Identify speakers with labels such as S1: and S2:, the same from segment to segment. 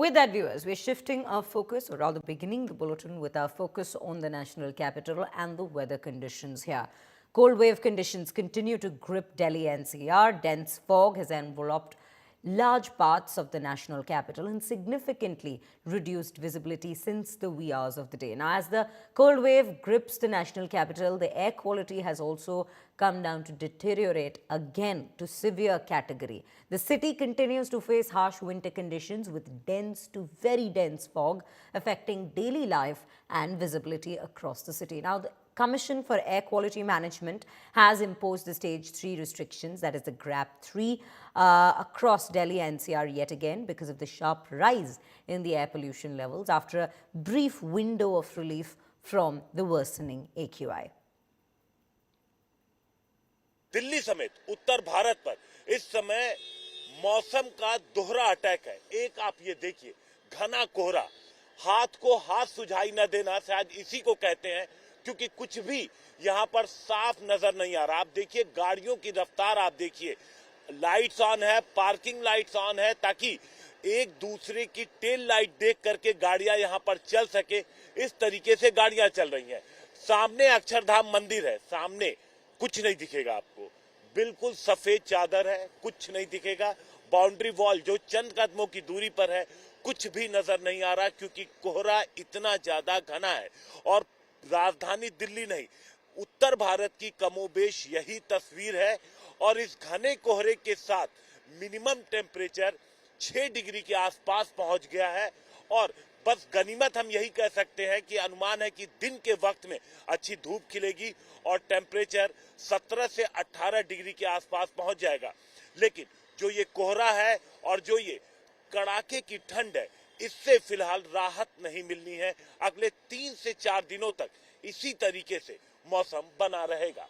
S1: With that, viewers, we're shifting our focus, or rather beginning the bulletin with our focus on the national capital and the weather conditions here. Cold wave conditions continue to grip Delhi NCR. Dense fog has enveloped large parts of the national capital and significantly reduced visibility since the wee hours of the day. Now, as the cold wave grips the national capital, the air quality has also come down to deteriorate again to severe category. The city continues to face harsh winter conditions with dense to very dense fog affecting daily life and visibility across the city. Now, the Commission for Air Quality Management has imposed the stage 3 restrictions, that is the GRAP 3, across Delhi NCR yet again because of the sharp rise in the air pollution levels after a brief window of relief from the worsening AQI.
S2: Delhi समेत उत्तर भारत पर इस समय मौसम का दोहरा attack है। एक आप ये देखिए, घना कोहरा, हाथ को हाथ सुझाई न देना शायद इसी को कहते हैं, क्योंकि कुछ भी यहाँ पर साफ नजर नहीं आ रहा। आप देखिए गाड़ियों की रफ्तार, आप देखिए लाइट्स ऑन है, पार्किंग लाइट्स ऑन है, ताकि एक दूसरे की टेल लाइट देख करके गाड़ियां यहाँ पर चल सके। इस तरीके से गाड़ियां चल रही हैं। सामने अक्षरधाम मंदिर है, सामने कुछ नहीं दिखेगा आपको, बिल्कुल सफेद चादर है, कुछ नहीं दिखेगा। बाउंड्री वॉल जो चंद कदमों की दूरी पर है, कुछ भी नजर नहीं आ रहा, क्योंकि कोहरा इतना ज्यादा घना है। और राजधानी दिल्ली नहीं, उत्तर भारत की कमोबेश यही तस्वीर है। और इस घने कोहरे के साथ मिनिमम टेम्परेचर 6 डिग्री के आसपास पहुंच गया है। और बस गनीमत हम यही कह सकते हैं कि अनुमान है कि दिन के वक्त में अच्छी धूप खिलेगी और टेम्परेचर 17 से 18 डिग्री के आसपास पहुंच जाएगा। लेकिन जो ये कोहरा है और जो ये कड़ाके की ठंड है, इससे फिलहाल राहत नहीं मिलनी है। अगले 3 से 4 दिनों तक इसी तरीके से मौसम बना रहेगा।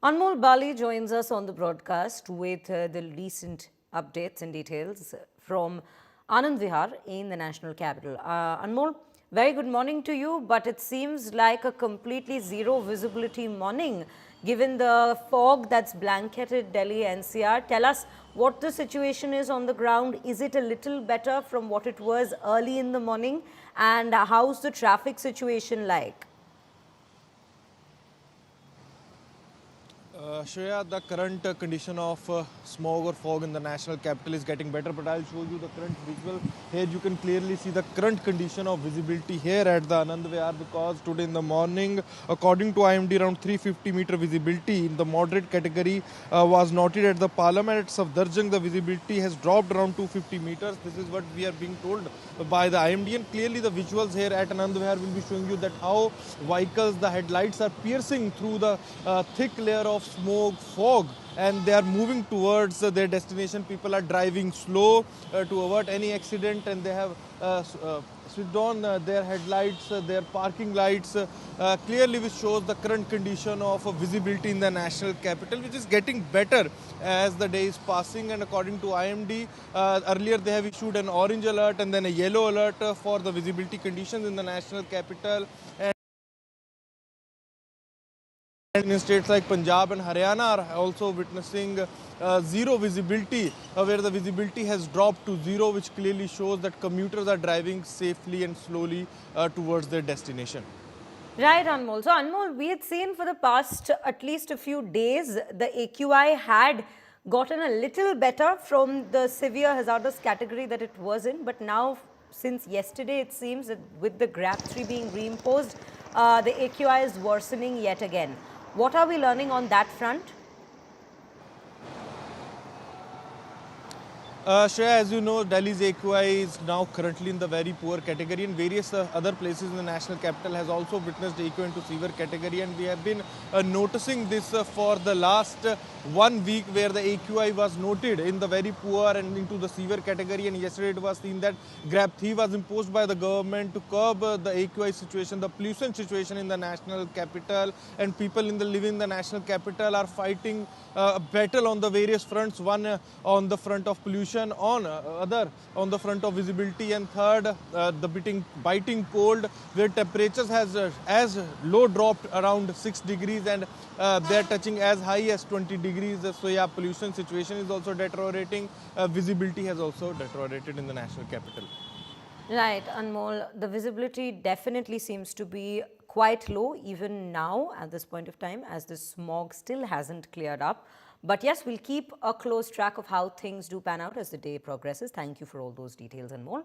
S1: Anmol Bali joins us on the broadcast with the recent updates and details from Anand Vihar in the national capital. Anmol, very good morning to you, but it seems like a completely zero visibility morning given the fog that's blanketed Delhi NCR. Tell us what the situation is on the ground. Is it a little better from what it was early in the morning? And how's the traffic situation like?
S3: Shreya, the current condition of smog or fog in the national capital is getting better, but I'll show you the current visual. Here you can clearly see the current condition of visibility here at the Anand Vihar, because today in the morning, according to IMD, around 350 meter visibility in the moderate category was noted at the Parliament. At Safdarjung, the visibility has dropped around 250 meters. This is what we are being told by the IMD, and clearly the visuals here at Anand Vihar will be showing you that how vehicles, the headlights are piercing through the thick layer of smoke, fog, and they are moving towards their destination. People are driving slow to avoid any accident, and they have switched on their headlights, their parking lights, clearly which shows the current condition of visibility in the national capital, which is getting better as the day is passing. And according to IMD, earlier they have issued an orange alert and then a yellow alert for the visibility conditions in the national capital. And in states like Punjab and Haryana are also witnessing zero visibility, where the visibility has dropped to zero, which clearly shows that commuters are driving safely and slowly towards their destination.
S1: Right, Anmol. So, Anmol, we had seen for the past at least a few days, the AQI had gotten a little better from the severe hazardous category that it was in. But now, since yesterday, it seems that with the GRAP 3 being reimposed, the AQI is worsening yet again. What are we learning on that front?
S3: Shreya, as you know, Delhi's AQI is now currently in the very poor category, and various other places in the national capital has also witnessed AQI into severe category, and we have been noticing this for the last 1 week, where the AQI was noted in the very poor and into the severe category. And yesterday it was seen that GRAP 3 was imposed by the government to curb the AQI situation, the pollution situation in the national capital, and people living in the national capital are fighting a battle on the various fronts. One on the front of pollution, condition on on the front of visibility, and third, the biting cold, where temperatures has as low dropped around 6 degrees, and they're touching as high as 20 degrees. So yeah, pollution situation is also deteriorating. Visibility has also deteriorated in the national capital.
S1: Right, Anmol, the visibility definitely seems to be quite low even now at this point of time, as the smog still hasn't cleared up. But yes, we'll keep a close track of how things do pan out as the day progresses. Thank you for all those details and more.